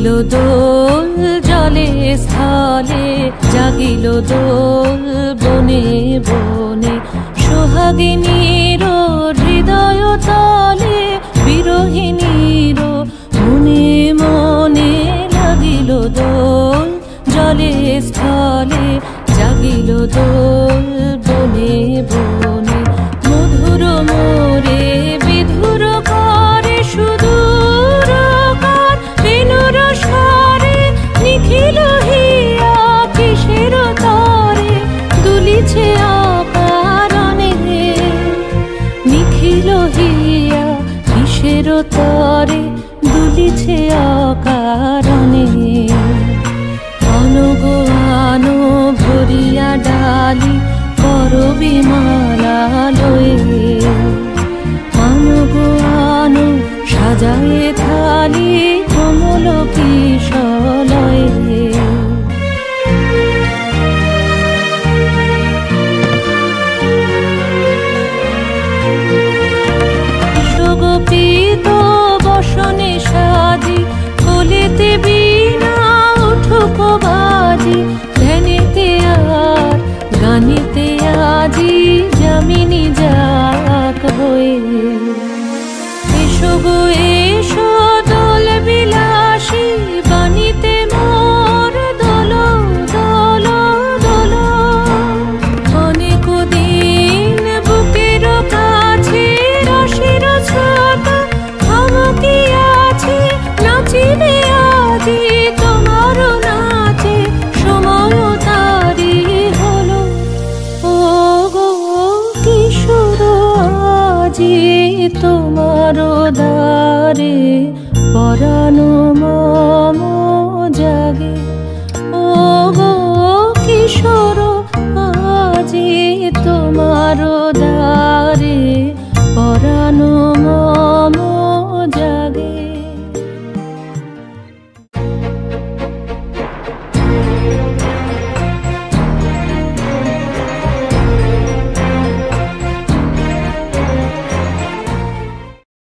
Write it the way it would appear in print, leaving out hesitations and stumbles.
জাগিল দোল জলে স্থলে, জাগিল দোল বনে বনে। সোহাগিনীর হৃদয় তলে, বিরহিণীর মনে মনে লাগিল দোল জলে স্থলে, জাগিল দোল বনে বনে। মধুর মোরে বিধুর করে সুদূর কার, বেণুর স্বরে নিখিল হিয়া কিসের তরে দুলিছে অকারণে। নিখিল হিয়া কিসের তরে দুলিছে অকারণে। আনো আনো ভরিয়া ডালি করবি মালা লয়ে, আনো আনো সাজায়ে থালি কমল কিশলয়ে। সুগোপিত বসনে সাজি, কোলেতে বীণা উঠুক বাজি। ধ্যানেতে আর গানেতে আজি যামিনী যাক হয়ে। এসো গো এসো দোল বিলাসী, বাণীতে মোর দোল দোল দোল। অনেক দিন বুকের কাছে রসের ছোট থমকি আছে, নাচিবে আজি তোমার নাচে সময় তারি হলো। ও গো কিশোর আজি তোমার দ্বারে পরাণ মম জাগে। ও গো কিশোর আজি তোমার দ্বারে